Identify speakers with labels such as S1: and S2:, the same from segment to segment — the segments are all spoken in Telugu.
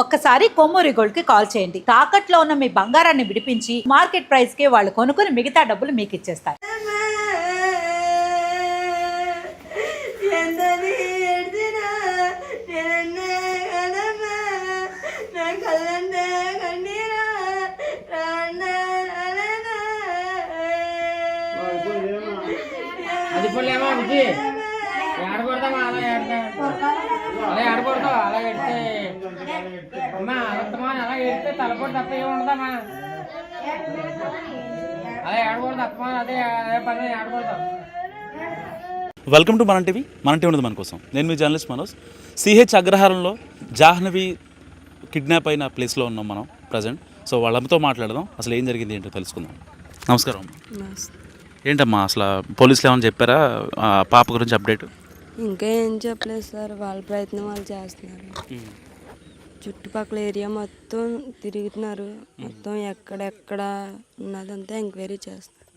S1: ఒక్కసారి కొమ్మూరి గోల్డ్ కి కాల్ చేయండి. తాకట్లో ఉన్న మీ బంగారాన్ని విడిపించి మార్కెట్ ప్రైస్ కి వాళ్ళు కొనుక్కుని మిగతా డబ్బులు మీకు ఇచ్చేస్తారు.
S2: అలా ఆడకూడతావు, అలా ఎడితే అమ్మా అలా అలా ఎడితే తలపోటు తప్ప ఏముండదమ్మా. అలా ఆడకూడదు అత్తమా, అదే అదే పని ఆడకూడదు.
S3: వెల్కమ్ టు మన టీవీ ఉన్నది మన కోసం. నేను మీ జర్నలిస్ట్ మనోజ్. సిహెచ్ అగ్రహారంలో జాహ్నవి కిడ్నాప్ అయిన ప్లేస్లో ఉన్నాం మనం ప్రజెంట్. సో వాళ్ళతో మాట్లాడదాం, అసలు ఏం జరిగింది ఏంటో తెలుసుకుందాం. నమస్కారం. ఏంటమ్మా అసలు పోలీసులు ఏమైనా చెప్పారా పాప గురించి అప్డేట్?
S4: ఇంకా ఏం చెప్పలేదు సార్, వాళ్ళ ప్రయత్నం వాళ్ళు చేస్తున్నారు. చుట్టుపక్కల ఏరియా మొత్తం తిరుగుతున్నారు, మొత్తం ఎక్కడెక్కడ ఉన్నదంతా ఎంక్వైరీ చేస్తున్నారు.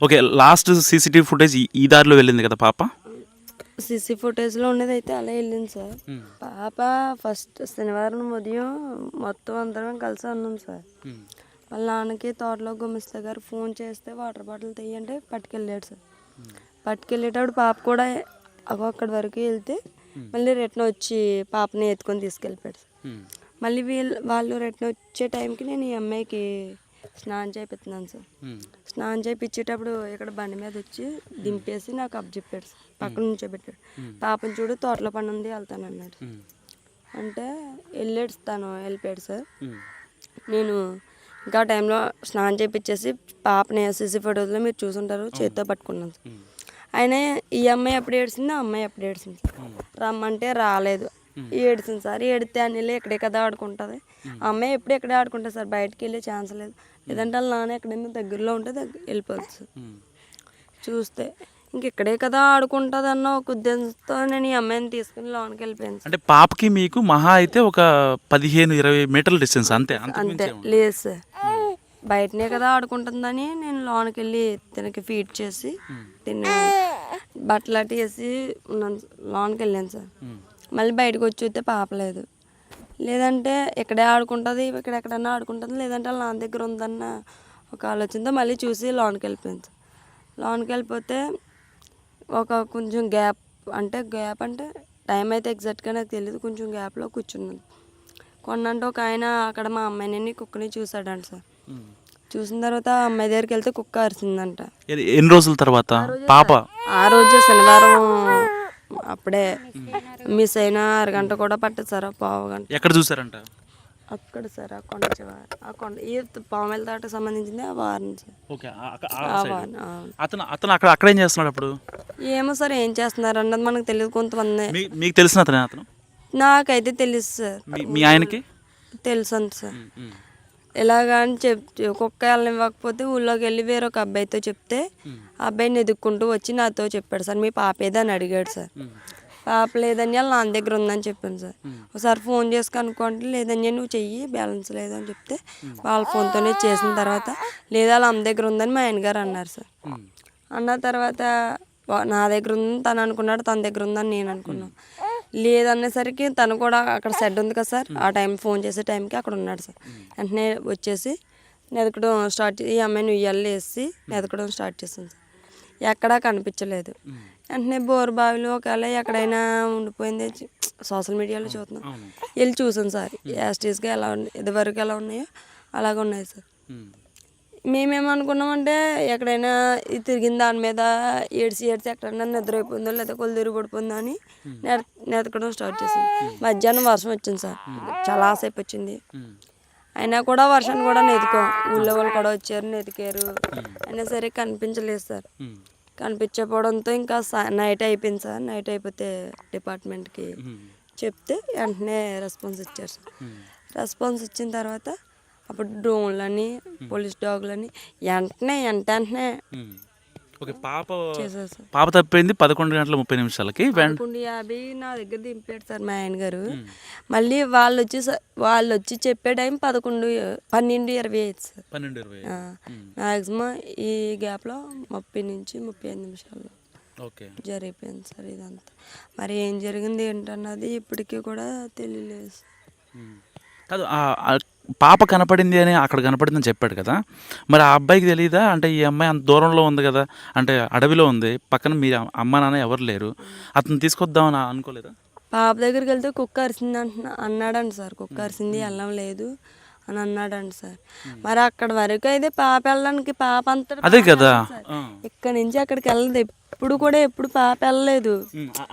S3: ఓకే, లాస్ట్ సీసీటీవీ ఫుటేజ్ ఈ దారిలో వెళ్ళింది కదా పాప?
S4: సీసీ ఫుటేజ్లో ఉన్నది అయితే అలా వెళ్ళింది సార్. పాప ఫస్ట్ శనివారం ఉదయం మొత్తం అందరం కలిసి ఉన్నాం సార్. వాళ్ళ నాన్నకి తోటలో గుమిస్తా గారు ఫోన్ చేస్తే వాటర్ బాటిల్ తీయంటే పట్టుకెళ్ళాడు సార్. పట్టుకెళ్ళేటప్పుడు పాప కూడా అక్కడి వరకు వెళ్తే మళ్ళీ రిటర్న్ వచ్చి పాపని ఎత్తుకొని తీసుకెళ్ళిపోయాడు సార్. మళ్ళీ వాళ్ళు రిటర్న్ వచ్చే టైంకి నేను ఈ అమ్మాయికి స్నానం చేపిస్తున్నాను సార్. స్నానం చేయించేటప్పుడు ఇక్కడ బండి మీద వచ్చి దింపేసి నాకు అప్పచెప్పాడు సార్, పక్కన నుంచోబెట్టాడు. పాపను చూడు తోటలో పని ఉంది వెళ్తాను అన్నాడు. అంటే వెళ్ళిపోయాడు సార్. నేను ఇంకా టైంలో స్నానం చేయించేసి పాపని సీసీ ఫోటోలో మీరు చూసుంటారు చేతితో పట్టుకున్నాను సార్. ఆయన ఈ అమ్మాయి ఎప్పుడు ఏడ్చింది, ఆ అమ్మాయి ఎప్పుడు ఏడ్చింది సార్. రమ్మంటే రాలేదు, ఏడ్చింది సార్. ఏడితే అనిలే ఇక్కడే కదా ఆడుకుంటుంది. ఆ అమ్మాయి ఎప్పుడు ఎక్కడే ఆడుకుంటుంది సార్, బయటకు వెళ్ళే ఛాన్స్ లేదు. లేదంటే వాళ్ళ నాన్న ఎక్కడైనా దగ్గరలో ఉంటే వెళ్ళిపోతుంది సార్. చూస్తే ఇంకెక్కడే కదా ఆడుకుంటుంది అన్న ఒక ఉద్దేశంతో నేను ఈ అమ్మాయిని తీసుకుని లోనికి వెళ్ళిపోయాను.
S3: అంటే పాపకి మీకు మహా అయితే ఒక 15-20 మీటర్ల డిస్టెన్స్ అంతే?
S4: అంతే లేదు సార్, బయటనే కదా ఆడుకుంటుందని నేను లోనికి వెళ్ళి తినకి ఫీడ్ చేసి తిని బట్టలు అట్టి వేసి ఉన్నాను, లోనికి వెళ్ళాను సార్. మళ్ళీ బయటకు వచ్చి చూస్తే పాప లేదు. లేదంటే ఇక్కడే ఆడుకుంటుంది, ఎక్కడన్నా ఆడుకుంటుంది, లేదంటే వాళ్ళ నాన్న దగ్గర ఉందన్న ఒక ఆలోచనతో మళ్ళీ చూసి లోనికి వెళ్ళిపోయాను సార్. లోనికి వెళ్ళిపోతే ఒక కొంచెం గ్యాప్ అంటే టైం అయితే ఎగ్జాక్ట్గా నాకు తెలియదు, కొంచెం గ్యాప్లో కూర్చున్నాను. కొన్నంటే ఒక ఆయన అక్కడ మా అమ్మాయిని కుక్కని చూసాడంట సార్. చూసిన తర్వాత ఆ అమ్మాయి దగ్గరికి వెళ్తే కుక్క అరిసిందంట.
S3: ఎన్ని రోజుల తర్వాత పాప?
S4: ఆ రోజు శనివారం అప్పుడే మిస్ అయిన అరగంట కూడా పట్టదు సార్, పావు గంట.
S3: ఎక్కడ చూసారంట?
S4: అక్కడ సార్ ఆ కొండ చివరి, ఆ కొండ ఈ పావుమెల దాటకు సంబంధించింది ఆ వారం సార్.
S3: అతను అక్కడ ఏం చేస్తున్నాడు అప్పుడు?
S4: ఏమో సార్ ఏం చేస్తున్నారు అన్నది మనకు తెలియదు. కొంతమంది
S3: మీకు తెలిసిన అతను?
S4: నాకైతే తెలుసు సార్.
S3: మీ ఆయనకి
S4: తెలుసు అంత సార్. ఎలాగని కుక్క వెళ్ళనివ్వకపోతే ఊళ్ళోకి వెళ్ళి వేరొక అబ్బాయితో చెప్తే ఆ అబ్బాయిని ఎదుక్కుంటూ వచ్చి నాతో చెప్పాడు సార్, మీ పాప ఏదని అడిగాడు సార్. పాప లేదని వాళ్ళ నాన్న దగ్గర ఉందని చెప్పాను సార్. ఒకసారి ఫోన్ చేసి కనుక్కోండి, లేదని నువ్వు చెయ్యి బ్యాలెన్స్ లేదని చెప్తే వాళ్ళ ఫోన్తోనే చేసిన తర్వాత లేదా వాళ్ళ అమ్మ దగ్గర ఉందని మా ఆయనగారు అన్నారు సార్. అన్న తర్వాత నా దగ్గర ఉందని తను అనుకున్నాడు, తన దగ్గర ఉందని నేను అనుకున్నాను. లేదనేసరికి తను కూడా అక్కడ షెడ్ ఉంది కదా సార్, ఆ టైం ఫోన్ చేసే టైంకి అక్కడ ఉన్నాడు సార్. వెంటనే వచ్చేసి నెదకడం స్టార్ట్ ఈ అమ్మాయిని ఉయ్యాలు వేసి నెదకడం స్టార్ట్ చేసింది సార్. ఎక్కడా కనిపించలేదు. వెంటనే బోరు బావిలో ఒకవేళ ఎక్కడైనా ఉండిపోయింది సోషల్ మీడియాలో చూస్తున్నాం, వెళ్ళి చూసాం సార్. యాస్టీస్గా ఎలా ఉన్నాయి, ఇదివరకు ఎలా ఉన్నాయో అలాగ ఉన్నాయి సార్. మేమేమనుకున్నామంటే ఎక్కడైనా తిరిగిన దాని మీద ఏడ్చి ఎక్కడైనా నిద్ర అయిపోయిందో లేదా కొలు పడిపోయిందో అని నెతకడం స్టార్ట్ చేసింది. మధ్యాహ్నం వర్షం వచ్చింది సార్, చాలాసేపు వచ్చింది. అయినా కూడా వర్షాన్ని కూడా నెతికాం, ఊళ్ళో వాళ్ళు కూడా వచ్చారు నెతికారు. అయినా సరే కనిపించలేదు సార్. కనిపించకపోవడంతో ఇంకా నైట్ అయిపోయింది సార్. నైట్ అయిపోతే డిపార్ట్మెంట్కి చెప్తే వెంటనే రెస్పాన్స్ ఇచ్చారు సార్. రెస్పాన్స్ ఇచ్చిన తర్వాత అప్పుడు డ్రోన్లని పోలీస్ డాగ్లని వెంటనే
S3: ఓకే. పాప తప్పింది 11:30
S4: 11:50 నా దగ్గర దింపాడు సార్ మా ఆయన గారు. మళ్ళీ వాళ్ళు వచ్చి చెప్పే టైం 12:20 సార్.
S3: 12:20
S4: మ్యాక్సిమం ఈ గ్యాప్లో 30 నుంచి 35 నిమిషాలు జరిగిపోయింది సార్ ఇదంతా. మరి ఏం జరిగింది ఏంటన్నది ఇప్పటికీ కూడా తెలియలేదు.
S3: కాదు ఆ పాప కనపడింది అని అక్కడ కనపడిందని చెప్పాడు కదా, మరి ఆ అబ్బాయికి తెలియదా? అంటే ఈ అమ్మాయి అంత దూరంలో ఉంది కదా, అంటే అడవిలో ఉంది, పక్కన మీ అమ్మ నాన్న ఎవరు లేరు, అతను తీసుకొద్దామని అనుకోలేదా?
S4: పాప దగ్గరికి వెళ్తే కుక్క అరిసింది అన్నాడండి సార్. కుక్క అరిసింది వెళ్ళం లేదు అని అన్నాడండి సార్. మరి అక్కడ వరకు అయితే పాప వెళ్ళడానికి పాప అంతా
S3: అదే కదా,
S4: ఇక్కడ నుంచి అక్కడికి వెళ్ళదు ఎప్పుడు పాప వెళ్ళలేదు.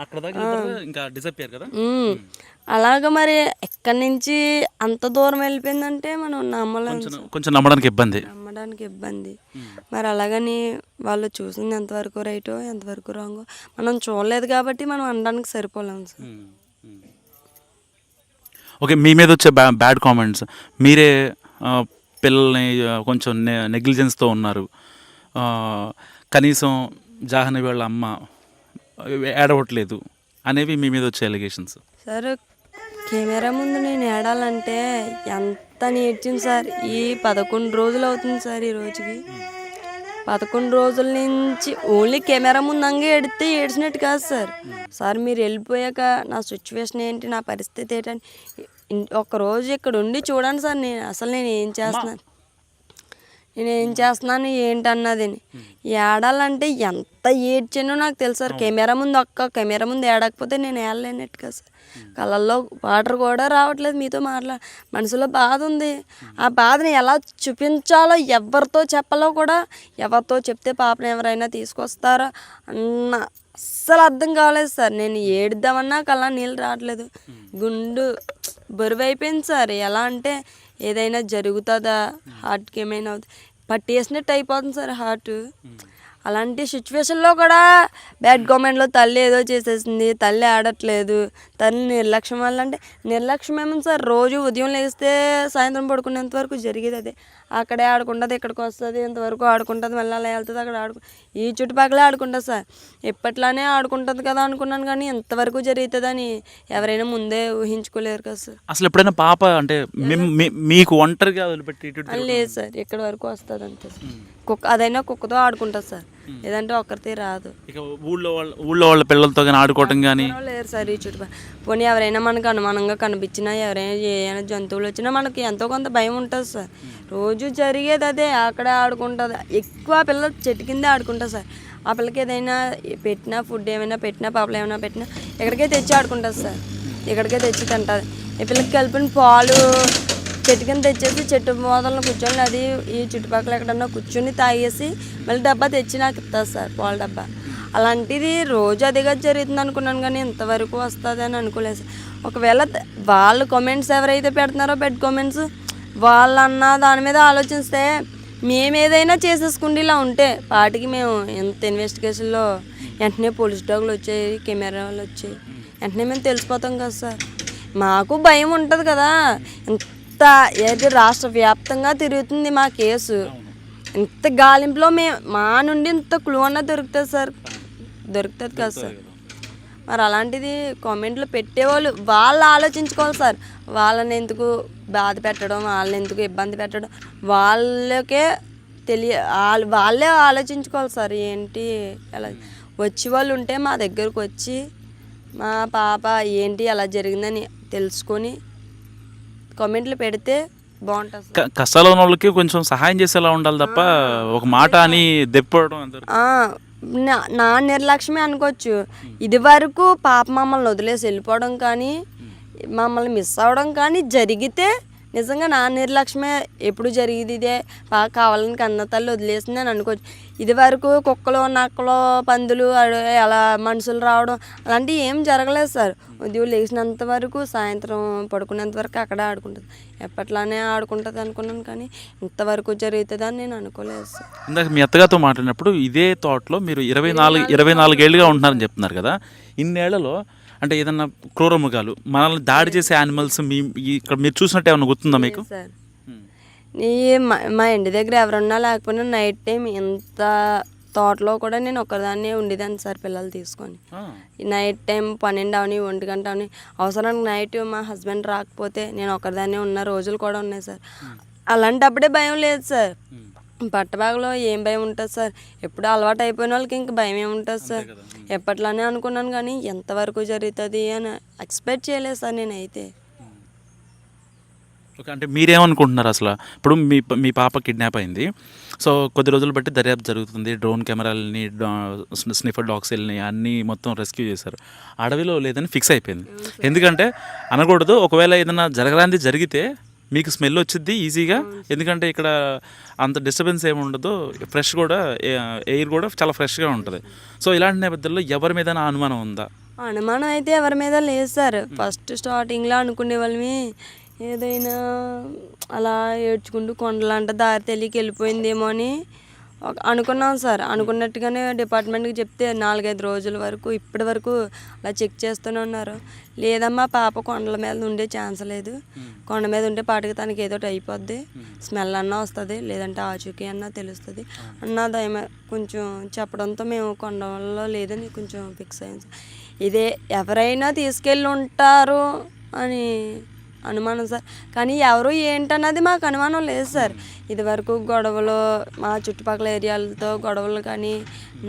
S3: అక్కడ దాకా ఇంకా డిసప్పియర్ కదా.
S4: అలాగ మరి ఎక్కడి నుంచి అంత దూరం వెళ్ళిపోయిందంటే మనం నమ్మలేము,
S3: కొంచెం నమ్మడానికి
S4: ఇబ్బంది. మరి అలాగని వాళ్ళు చూసింది ఎంతవరకు రైటో ఎంతవరకు రాంగో మనం చూడలేదు కాబట్టి మనం అనడానికి సరిపోలేము సార్.
S3: ఓకే, మీ మీద వచ్చే బ్యాడ్ కామెంట్స్, మీరే పిల్లల్ని కొంచెం నెగ్లిజెన్స్తో ఉన్నారు, కనీసం జాహ్నవి వాళ్ళ అమ్మ ఏడవట్లేదు అనేవి మీ మీద వచ్చే ఎలిగేషన్స్.
S4: సార్ కెమెరా ముందు నేను ఏడాలంటే ఎంత నేర్చింది సార్. ఈ 11 రోజులు అవుతుంది సార్. ఈ రోజుకి 11 రోజుల నుంచి ఓన్లీ కెమెరా ముందు అంగే ఎడితే ఏడ్చినట్టు కాదు సార్. సార్ మీరు వెళ్ళిపోయాక నా సిచ్యువేషన్ ఏంటి, నా పరిస్థితి ఏంటని ఒకరోజు ఇక్కడ ఉండి చూడండి సార్. నేను ఏం చేస్తున్నాను ఏంటన్నది ఏడాలంటే ఎంత ఏడ్చానో నాకు తెలుసు సార్. కెమెరా ముందు ఏడకపోతే నేను ఏడలేనట్టు కదా సార్. కళ్ళల్లో వాటర్ కూడా రావట్లేదు. మీతో మనసులో బాధ ఉంది. ఆ బాధని ఎలా చూపించాలో ఎవరితో చెప్పాలో కూడా, ఎవరితో చెప్తే పాపను ఎవరైనా తీసుకొస్తారో అన్న అస్సలు అర్థం కావలేదు సార్. నేను ఏడుద్దామన్నా కళ్ళ నీళ్ళు రావట్లేదు. గుండు బరువు అయిపోయింది సార్. ఎలా అంటే ఏదైనా జరుగుతుందా, హార్ట్కి ఏమైనా పట్టేసినట్టు అయిపోతుంది సార్ హార్ట్. అలాంటి సిచ్యువేషన్లో కూడా బ్యాడ్ కామెంట్లో తల్లి ఏదో చేసేసింది, తల్లి ఆడట్లేదు, తల్లి నిర్లక్ష్యం వల్ల. అంటే నిర్లక్ష్యం ఏమో సార్, రోజు ఉదయం లేస్తే సాయంత్రం పడుకునేంత వరకు జరిగేది అదే. అక్కడే ఆడుకుంటుంది, ఇక్కడికి వస్తుంది, ఇంతవరకు ఆడుకుంటుంది, మళ్ళీ అలా వెళ్తుంది, అక్కడ ఈ చుట్టుపక్కలే ఆడుకుంటుంది సార్. ఎప్పట్లానే ఆడుకుంటుంది కదా అనుకున్నాను, కానీ ఎంతవరకు జరుగుతుందని ఎవరైనా ముందే ఊహించుకోలేరు కదా సార్.
S3: అసలు ఎప్పుడైనా పాప అంటే మీకు ఒంటరిగా వదిలిపెట్టి
S4: లేదు సార్, ఇక్కడ వరకు వస్తుంది అంతే సార్. అదైనా కుక్కతో ఆడుకుంటుంది సార్, లేదంటే ఒక్కరితే రాదు.
S3: ఇక ఊళ్ళో వాళ్ళ పిల్లలతో కానీ ఆడుకోవటం కానీ
S4: లేరు సార్ ఈ చుట్టుపక్కల. పోనీ ఎవరైనా మనకు అనుమానంగా కనిపించినా, ఎవరైనా ఏమైనా జంతువులు వచ్చినా మనకి ఎంతో కొంత భయం ఉంటుంది సార్. రోజు జరిగేది అదే, అక్కడే ఆడుకుంటుంది. ఎక్కువ పిల్ల చెట్టు కిందే ఆడుకుంటుంది సార్. ఆ పిల్లకి ఏదైనా పెట్టినా, ఫుడ్ ఏమైనా పెట్టినా, పాపలు ఏమైనా పెట్టినా ఇక్కడికే తెచ్చి ఆడుకుంటుంది సార్. ఇక్కడికే తెచ్చి తింటుంది. ఈ పిల్లకి కలిపిన పాలు చెట్టు కింద తెచ్చేసి చెట్టు మోదలను కూర్చొని, అది ఈ చుట్టుపక్కల ఎక్కడన్నా కూర్చొని తాగేసి మళ్ళీ డబ్బా తెచ్చి నాకు ఇస్తుంది సార్, పాల డబ్బా. అలాంటిది రోజు అదిగా జరుగుతుంది అనుకున్నాను, కానీ ఇంతవరకు వస్తుంది అని అనుకోలేదు సార్. ఒకవేళ వాళ్ళు కామెంట్స్ ఎవరైతే పెడుతున్నారో బెడ్ కామెంట్స్, వాళ్ళన్న దాని మీద ఆలోచిస్తే మేము ఏదైనా చేసేసుకుంటే ఇలా ఉంటే పాటికి మేము ఎంత ఇన్వెస్టిగేషన్లో వెంటనే పోలీస్ డాగులు వచ్చాయి, కెమెరాలు వచ్చాయి, వెంటనే మేము తెలిసిపోతాం కదా సార్. మాకు భయం ఉంటుంది కదా. ఇంత ఏది రాష్ట్ర వ్యాప్తంగా తిరుగుతుంది మా కేసు. ఇంత గాలింపులో మా నుండి ఇంత క్లూ అన్నా దొరుకుతుంది సార్, దొరుకుతుంది కదా సార్. మరి అలాంటిది కామెంట్లు పెట్టేవాళ్ళు వాళ్ళు ఆలోచించుకోవాలి సార్. వాళ్ళని ఎందుకు బాధ పెట్టడం, వాళ్ళని ఎందుకు ఇబ్బంది పెట్టడం, వాళ్ళకే వాళ్ళే ఆలోచించుకోవాలి సార్. ఏంటి ఎలా వచ్చి వాళ్ళు ఉంటే మా దగ్గరకు వచ్చి మా పాప ఏంటి అలా జరిగిందని తెలుసుకొని కామెంట్లు పెడితే బాగుంటుంది.
S3: కష్టాలు ఉన్న వాళ్ళకి కొంచెం సహాయం చేసేలా ఉండాలి తప్ప ఒక మాట అని దెప్పడం
S4: నా నిర్లక్ష్యమే అనుకోవచ్చు. ఇది వరకు పాప మమ్మల్ని వదిలేసి వెళ్ళిపోవడం కానీ, మమ్మల్ని మిస్ అవ్వడం కానీ జరిగితే నిజంగా నా నిర్లక్ష్యమే. ఎప్పుడు జరిగింది ఇదే, బాగా కావాలని కన్న తల్లి వదిలేసింది అని అనుకోవచ్చు. ఇది వరకు కుక్కలు, నక్కలు, పందులు, అలా మనుషులు రావడం అలాంటివి ఏం జరగలేదు సార్. ఉదయం లేచినంత వరకు సాయంత్రం పడుకునేంత వరకు అక్కడే ఆడుకుంటుంది. ఎప్పట్లానే ఆడుకుంటుంది అనుకున్నాను, కానీ ఇంతవరకు జరుగుతుందని నేను అనుకోలేదు సార్.
S3: ఇందాక మీ అత్తగారితో మాట్లాడినప్పుడు ఇదే తోటలో మీరు 24 ఏళ్ళుగా ఉంటున్నారని చెప్తున్నారు కదా. ఇన్నేళ్లలో అంటే ఏదన్నా క్రూర మృగాలు, మనల్ని దాడి చేసే యానిమల్స్ ఇక్కడ మీరు చూసినట్టు ఏమన్నా గుర్తుందా మీకు?
S4: సార్ మా ఇంటి దగ్గర ఎవరన్నా లేకపోయినా నైట్ టైం ఇంత తోటలో కూడా నేను ఒక్కదాన్నే ఉండేదాన్ని సార్, పిల్లలు తీసుకొని. నైట్ టైం 12 అవని 1 గంట అవని అవసరానికి నైట్ మా హస్బెండ్ రాకపోతే నేను ఒక్కదాన్నే ఉన్న రోజులు కూడా ఉన్నాయి సార్. అలాంటప్పుడే భయం లేదు సార్. పట్టబాగలో ఏం భయం ఉంటుంది సార్. ఎప్పుడు అలవాటు అయిపోయిన వాళ్ళకి ఇంక భయం ఏముంటుంది సార్. ఎప్పట్లానే అనుకున్నాను, కానీ ఎంతవరకు జరుగుతుంది అని ఎక్స్పెక్ట్ చేయలేదు సార్ నేనైతే.
S3: ఓకే, అంటే మీరేమనుకుంటున్నారు అసలు? ఇప్పుడు మీ పాప కిడ్నాప్ అయింది, సో కొద్ది రోజులు బట్టి దర్యాప్తు జరుగుతుంది, డ్రోన్ కెమెరాలని స్నిఫర్ డాగ్స్ని అన్నీ మొత్తం రెస్క్యూ చేశారు, అడవిలో లేదని ఫిక్స్ అయిపోయింది. ఎందుకంటే అనకూడదు, ఒకవేళ ఏదైనా జరగరాంది జరిగితే మీకు స్మెల్ వచ్చింది ఈజీగా, ఎందుకంటే ఇక్కడ అంత డిస్టర్బెన్స్ ఏమి ఉండదు, ఫ్రెష్ కూడా ఎయిర్ కూడా చాలా ఫ్రెష్గా ఉంటుంది. సో ఇలాంటి నేపథ్యంలో ఎవరి మీద అనుమానం ఉందా?
S4: అనుమానం అయితే ఎవరి మీద లేదు సార్. ఫస్ట్ స్టార్టింగ్లో అనుకునే వాళ్ళమి ఏదైనా అలా ఏడ్చుకుంటూ కొండలంట దారి తెలియక వెళ్ళిపోయిందేమో అని అనుకున్నాం సార్. అనుకున్నట్టుగానే డిపార్ట్మెంట్కి చెప్తే 4-5 రోజుల వరకు ఇప్పటి వరకు అలా చెక్ చేస్తూనే ఉన్నారు. లేదమ్మా పాప కొండల మీద ఉండే ఛాన్స్ లేదు, కొండ మీద ఉంటే పాటికి తనకి ఏదో అయిపోద్ది, స్మెల్ అన్నా వస్తుంది, లేదంటే ఆచూకీ అన్నా తెలుస్తుంది అన్న దయమ కొంచెం చెప్పడంతో మేము కొండలో లేదని కొంచెం ఫిక్స్ అయ్యాం సార్. ఇదే ఎవరైనా తీసుకెళ్ళి ఉంటారు అని అనుమానం సార్, కానీ ఎవరు ఏంటన్నది మాకు అనుమానం లేదు సార్. ఇదివరకు గొడవలు మా చుట్టుపక్కల ఏరియాలతో గొడవలు కానీ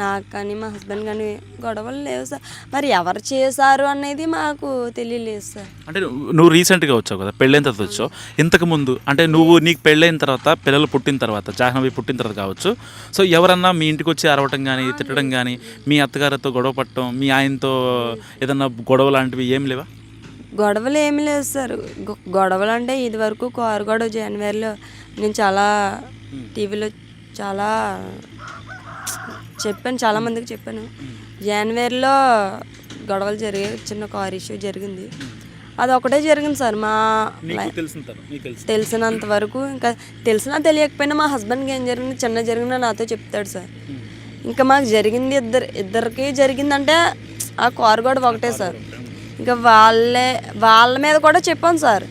S4: నాకు కానీ మా హస్బెండ్ కానీ గొడవలు లేవు సార్. మరి ఎవరు చేశారు అనేది మాకు తెలియలేదు సార్.
S3: అంటే నువ్వు రీసెంట్గా వచ్చావు కదా, పెళ్ళైన తర్వాత వచ్చావు, ఇంతకుముందు అంటే నీకు పెళ్ళైన తర్వాత పిల్లలు పుట్టిన తర్వాత జాహ్నవి పుట్టిన తర్వాత కావచ్చు, సో ఎవరన్నా మీ ఇంటికి వచ్చి అరవటం కానీ తిట్టడం కానీ మీ అత్తగారితో గొడవ పట్టడం, మీ ఆయనతో ఏదన్నా గొడవ లాంటివి ఏం లేవా?
S4: గొడవలు ఏమి లేదు సార్. గొడవలు అంటే ఇది వరకు కారు గొడవ జనవరిలో నేను చాలా టీవీలో చాలా చెప్పాను, చాలామందికి చెప్పాను. జనవరిలో గొడవలు జరిగాయి, చిన్న కారు ఇష్యూ జరిగింది, అది ఒకటే జరిగింది సార్. మా తెలిసినంత వరకు, ఇంకా తెలిసినా తెలియకపోయినా మా హస్బెండ్కి ఏం జరిగింది చిన్న జరిగినా నాతో చెప్తాడు సార్. ఇంకా మాకు జరిగింది ఇద్దరికి జరిగిందంటే ఆ కారు గొడవ ఒకటే సార్. ఇంకా వాళ్ళ మీద కూడా చెప్పాను సార్,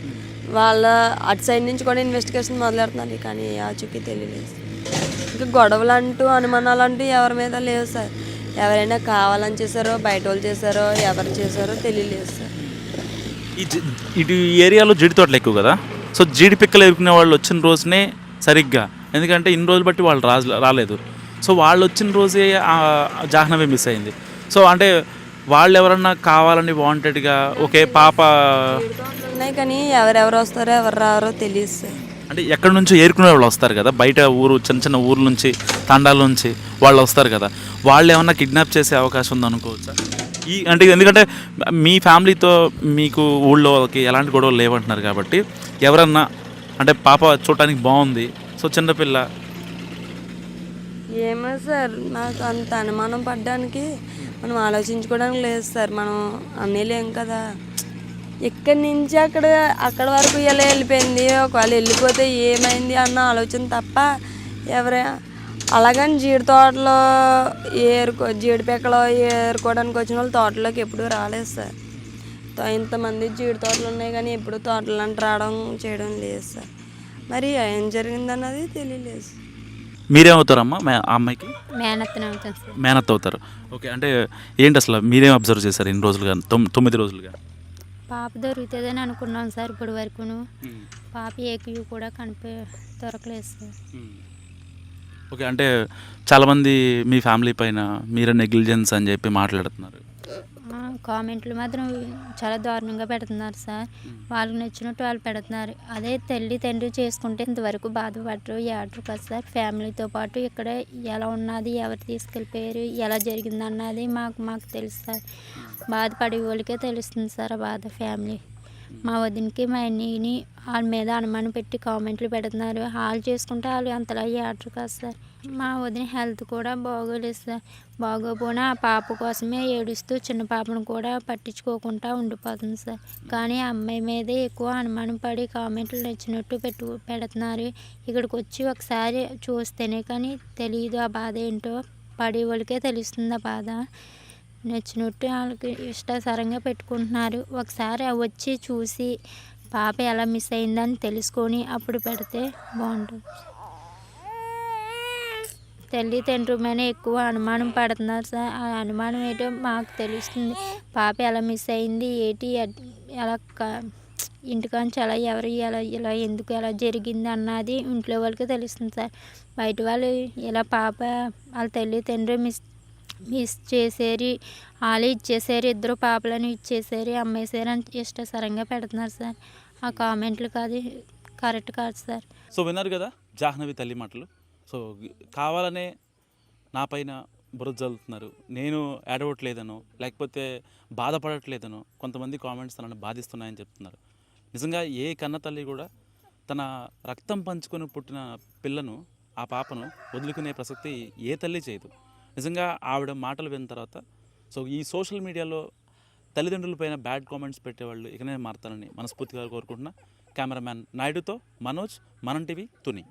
S4: వాళ్ళ అటు సైడ్ నుంచి కూడా ఇన్వెస్టిగేషన్ మొదలెడుతున్నారు, కానీ ఆచూకీ తెలియలేదు. ఇంకా గొడవలు అంటూ అనుమానాలు అంటూ ఎవరి మీద లేవు సార్. ఎవరైనా కావాలని చేశారో బయట వాళ్ళు చేశారో ఎవరు చేశారో తెలియలేదు సార్.
S3: ఇటు ఏరియాలో జీడి తోటలు ఎక్కువ కదా, సో జీడి పిక్కలు ఎరుకునే వాళ్ళు వచ్చిన రోజునే సరిగ్గా, ఎందుకంటే ఇన్ని రోజులు బట్టి వాళ్ళు రాలేదు, సో వాళ్ళు వచ్చిన రోజే జాహ్నవి మిస్ అయింది. సో అంటే వాళ్ళు ఎవరన్నా కావాలని వాంటెడ్గా ఒకే పాప
S4: ఉన్నాయి, కానీ ఎవరెవరు వస్తారో ఎవరు రారో తెలియదు సార్.
S3: అంటే ఎక్కడి నుంచో ఏరుకునే వాళ్ళు వస్తారు కదా, బయట చిన్న చిన్న ఊర్ల నుంచి తండాల నుంచి వాళ్ళు వస్తారు కదా, వాళ్ళు ఏమన్నా కిడ్నాప్ చేసే అవకాశం ఉందనుకోవచ్చా? అంటే ఎందుకంటే మీ ఫ్యామిలీతో మీకు ఊళ్ళోకి ఎలాంటి గొడవలు లేవంటున్నారు కాబట్టి ఎవరన్నా అంటే పాప చూడటానికి బాగుంది, సో చిన్నపిల్ల
S4: ఏమో సార్, నాకు అంత అనుమానం పడ్డానికి మనం ఆలోచించుకోవడానికి లేదు సార్. మనం అన్నీలేం కదా, ఇక్కడి నుంచి అక్కడ వరకు ఇలా వెళ్ళిపోయింది, ఒకవేళ వెళ్ళిపోతే ఏమైంది అన్న ఆలోచన తప్ప అలాగని జీడి తోటలో జీడి పిక్కలో ఏరుకోవడానికి వచ్చిన వాళ్ళు తోటలోకి ఎప్పుడూ రాలేదు సార్. ఇంతమంది జీడి తోటలు ఉన్నాయి కానీ ఎప్పుడు తోటలంటే రావడం చేయడం లేదు సార్. మరి ఏం జరిగిందన్నది తెలియలేదు.
S3: మీరేమవుతారమ్మా ఆ అమ్మాయికి? మేనత్ అవుతారు. ఓకే, అంటే ఏంటి అసలు మీరేం అబ్జర్వ్ చేశారు ఇన్ని రోజులుగా 9 రోజులుగా?
S5: పాప దొరుకుతుందని అనుకున్నాం సార్ ఇప్పటి వరకును. పాప ఏక్యూ కూడా దొరకలేదు సార్.
S3: ఓకే, అంటే చాలామంది మీ ఫ్యామిలీ పైన మీరే నెగ్లిజెన్స్ అని చెప్పి మాట్లాడుతున్నారు.
S5: కామెంట్లు మాత్రం చాలా దారుణంగా పెడుతున్నారు సార్. వాళ్ళకి నచ్చినట్టు వాళ్ళు పెడుతున్నారు. అదే తల్లి తండ్రి చేసుకుంటే ఇంతవరకు బాధపడరు ఏడరు కదా సార్. ఫ్యామిలీతో పాటు ఇక్కడ ఎలా ఉన్నది, ఎవరు తీసుకెళ్ళిపోయారు, ఎలా జరిగింది అన్నది మాకు తెలుసు సార్. బాధపడే వాళ్ళకే తెలుస్తుంది సార్ ఆ బాధ. ఫ్యామిలీ మా వదినకి మా అన్నయ్యని వాళ్ళ మీద అనుమానం పెట్టి కామెంట్లు పెడుతున్నారు. వాళ్ళు చేసుకుంటే వాళ్ళు అంతలా ఏడరు కదా సార్. మా వదిన హెల్త్ కూడా బాగోలేదు సార్. బాగోపోయినా ఆ పాప కోసమే ఏడుస్తూ చిన్న పాపను కూడా పట్టించుకోకుండా ఉండిపోతుంది సార్. కానీ ఆ అమ్మాయి మీదే ఎక్కువ అనుమానం పడి కామెంట్లు నచ్చినట్టు పెడుతున్నారు. ఇక్కడికి వచ్చి ఒకసారి చూస్తేనే కానీ తెలియదు ఆ బాధ ఏంటో. పడే వాళ్ళకే తెలుస్తుంది ఆ బాధ. నచ్చినట్టు వాళ్ళకి ఇష్టాసారంగా పెట్టుకుంటున్నారు. ఒకసారి వచ్చి చూసి పాప ఎలా మిస్ అయిందని తెలుసుకొని అప్పుడు పెడితే బాగుంటుంది. తల్లి తండ్రి మీద ఎక్కువ అనుమానం పడుతున్నారు సార్. ఆ అనుమానం ఏంటో మాకు తెలుస్తుంది. పాప ఎలా మిస్ అయింది ఏంటి, ఎలా ఇంటికాంచి అలా ఎవరు ఇలా ఎందుకు ఎలా జరిగింది అన్నది ఇంట్లో వాళ్ళకి తెలుస్తుంది సార్. బయట వాళ్ళు ఇలా పాప వాళ్ళ తల్లి తండ్రి మిస్ చేసేరి, వాళ్ళు ఇచ్చేసారు, ఇద్దరు పాపలను ఇచ్చేసారు, అమ్మేసారు అని ఇష్టసరంగా పెడుతున్నారు సార్. ఆ కామెంట్లు కాదు కరెక్ట్ కాదు సార్.
S3: సో విన్నారు కదా జాహ్నవి తల్లి మాటలు. సో కావాలనే నా పైన బురద జల్లుతున్నారు, నేను ఏడవట్లేదనో లేకపోతే బాధపడట్లేదనో కొంతమంది కామెంట్స్ తనను బాధిస్తున్నాయని చెప్తున్నారు. నిజంగా ఏ కన్న తల్లి కూడా తన రక్తం పంచుకొని పుట్టిన పిల్లను, ఆ పాపను వదులుకునే ప్రసక్తి ఏ తల్లి చేయదు. నిజంగా ఆవిడ మాటలు విన్న తర్వాత సో ఈ సోషల్ మీడియాలో తల్లిదండ్రులపైన బ్యాడ్ కామెంట్స్ పెట్టేవాళ్ళు ఇకనే మారుతారని మనస్ఫూర్తిగా కోరుకుంటున్నా. కెమెరామ్యాన్ నాయుడుతో మనోజ్, మనం టీవీ, తుని.